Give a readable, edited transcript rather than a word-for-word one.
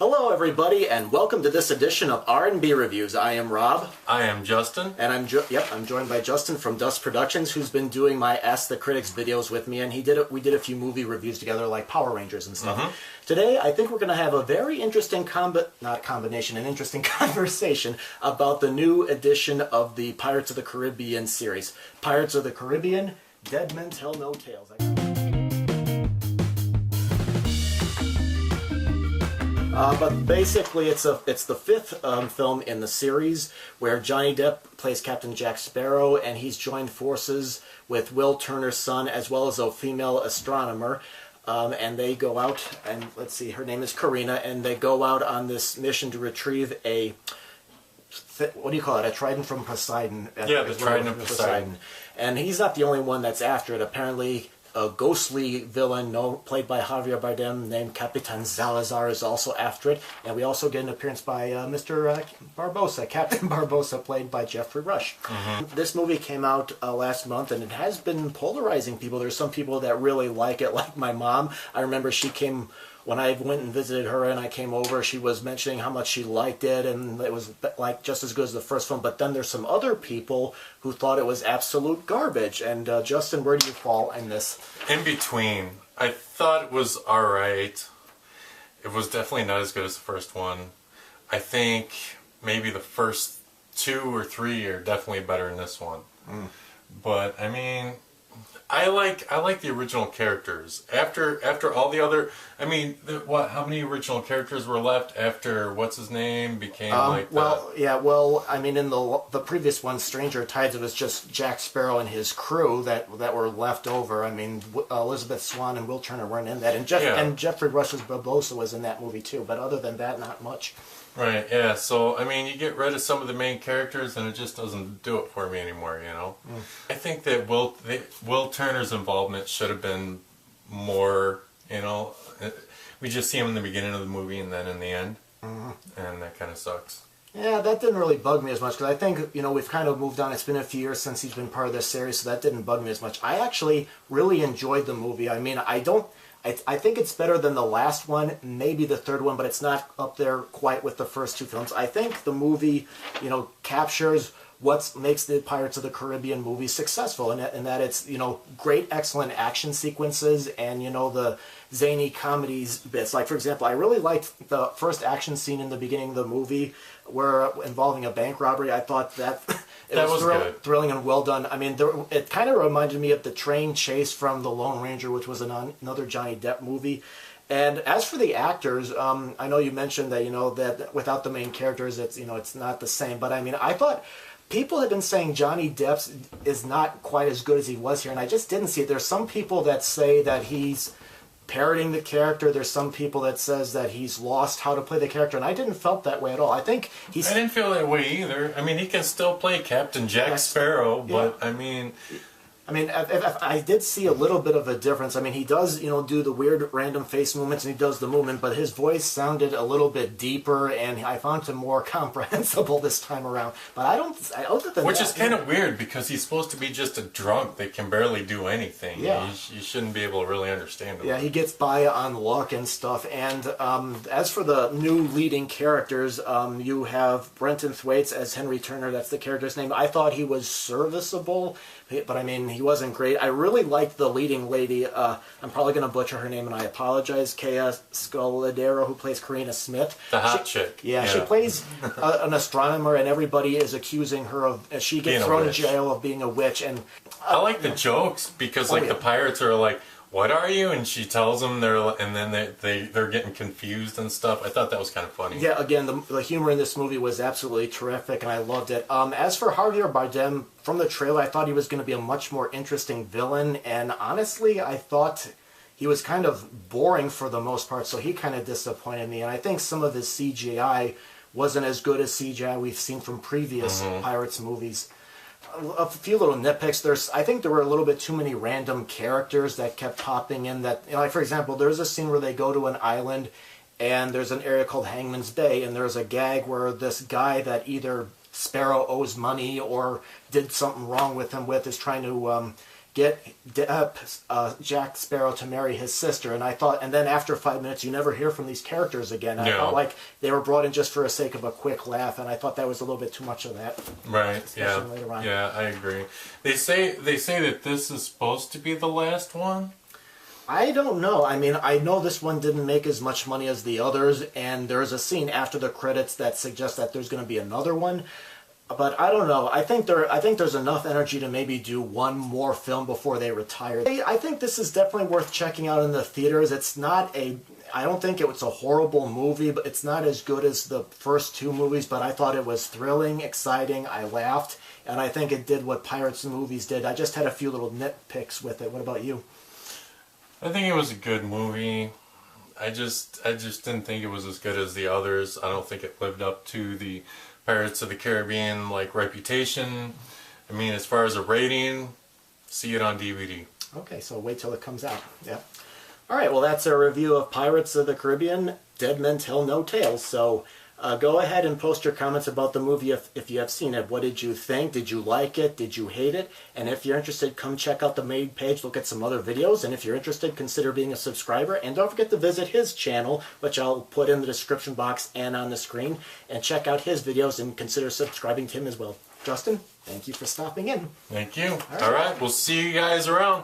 Hello everybody and welcome to this edition of R&B Reviews. I am Rob. I am Justin. And I'm joined by Justin from Dust Productions, who's been doing my Ask the Critics videos with me, and we did a few movie reviews together like Power Rangers and stuff. Today I think we're going to have a very interesting interesting conversation about the new edition of the Pirates of the Caribbean series. Pirates of the Caribbean, Dead Men Tell No Tales. But basically, it's the fifth film in the series where Johnny Depp plays Captain Jack Sparrow, and he's joined forces with Will Turner's son as well as a female astronomer. And they go out, and let's see, her name is Caryn, and they go out on this mission to retrieve a what do you call it? A trident from Poseidon. Yeah, the trident of Poseidon. And he's not the only one that's after it. Apparently, a ghostly villain played by Javier Bardem named Capitan Salazar is also after it. And we also get an appearance by Mr. Barbossa, Captain Barbossa, played by Jeffrey Rush. This movie came out last month, and it has been polarizing people. There's some people that really like it, like my mom. I remember she came... When I went and visited her and I came over, she was mentioning how much she liked it and it was like just as good as the first film. But then there's some other people who thought it was absolute garbage. And Justin, where do you fall in this? In between. I thought it was alright. It was definitely not as good as the first one. I think maybe the first 2 or 3 are definitely better than this one. But I mean... I like the original characters. After all the other, I mean, how many original characters were left after what's his name became I mean, in the previous one, Stranger Tides, it was just Jack Sparrow and his crew that were left over. I mean, Elizabeth Swann and Will Turner weren't in that, and Jeffrey Rush's Barbossa was in that movie too. But other than that, not much. Right, yeah, so, I mean, you get rid of some of the main characters and it just doesn't do it for me anymore, you know? I think that Will Turner's involvement should have been more, you know, we just see him in the beginning of the movie and then in the end, and that kind of sucks. Yeah, that didn't really bug me as much, because I think, you know, we've kind of moved on. It's been a few years since he's been part of this series, so that didn't bug me as much. I actually really enjoyed the movie. I mean, I think it's better than the last one, maybe the third one, but it's not up there quite with the first 2 films. I think the movie, you know, captures what makes the Pirates of the Caribbean movie successful, and that it's, you know, great, excellent action sequences and, you know, the zany comedies bits. Like, for example, I really liked the first action scene in the beginning of the movie where involving a bank robbery. I thought that... That was good. Thrilling and well done. I mean, it kind of reminded me of the train chase from The Lone Ranger, which was another Johnny Depp movie. And as for the actors, I know you mentioned that, you know, that without the main characters, it's, you know, it's not the same. But I mean, I thought people had been saying Johnny Depp is not quite as good as he was here, and I just didn't see it. There's some people that say that he's parodying the character. There's some people that says that he's lost how to play the character, and I didn't felt that way at all. I think he's... I didn't feel that way either. I mean, he can still play Captain Jack Sparrow, but I mean... if I did see a little bit of a difference. I mean, he does, you know, do the weird random face movements and he does the movement, but his voice sounded a little bit deeper, and I found him more comprehensible this time around. But other than Which is kind of weird, because he's supposed to be just a drunk that can barely do anything. Yeah. You shouldn't be able to really understand him. Yeah, he gets by on luck and stuff. And as for the new leading characters, you have Brenton Thwaites as Henry Turner. That's the character's name. I thought he was serviceable, but I mean, he wasn't great. I really liked the leading lady. I'm probably going to butcher her name, and I apologize. Scodelario, who plays Karina Smith. The hot chick. Yeah, she plays an astronomer, and everybody is accusing her of... She gets thrown in jail of being a witch. And I like the jokes, because the pirates are like, "What are you?" And she tells them, and then they're getting confused and stuff. I thought that was kind of funny. Yeah, again, the humor in this movie was absolutely terrific, and I loved it. As for Javier Bardem, from the trailer, I thought he was going to be a much more interesting villain, and honestly, I thought he was kind of boring for the most part, so he kind of disappointed me. And I think some of his CGI wasn't as good as CGI we've seen from previous Pirates movies. A few little nitpicks. I think there were a little bit too many random characters that kept popping in. That, you know, like for example, there's a scene where they go to an island, and there's an area called Hangman's Bay, and there's a gag where this guy that either Sparrow owes money or did something wrong with him is trying to get Depp, Jack Sparrow to marry his sister, and I thought, and then after 5 minutes, you never hear from these characters again. I felt like they were brought in just for the sake of a quick laugh, and I thought that was a little bit too much of that. Right. Yeah. Later on. Yeah, I agree. They say that this is supposed to be the last one. I don't know. I mean, I know this one didn't make as much money as the others, and there's a scene after the credits that suggests that there's going to be another one. But I don't know. I think there's enough energy to maybe do one more film before they retire. I think this is definitely worth checking out in the theaters. It's not a... I don't think it was a horrible movie, but it's not as good as the first two movies, but I thought it was thrilling, exciting, I laughed, and I think it did what Pirates movies did. I just had a few little nitpicks with it. What about you? I think it was a good movie. I just didn't think it was as good as the others. I don't think it lived up to the Pirates of the Caribbean reputation. I mean, as far as a rating, see it on DVD. Okay, so wait till it comes out. Yeah. All right, well, that's our review of Pirates of the Caribbean, Dead Men Tell No Tales. So go ahead and post your comments about the movie if you have seen it. What did you think? Did you like it? Did you hate it? And if you're interested, come check out the main page, look at some other videos. And if you're interested, consider being a subscriber. And don't forget to visit his channel, which I'll put in the description box and on the screen. And check out his videos and consider subscribing to him as well. Justin, thank you for stopping in. Thank you. All right, we'll see you guys around.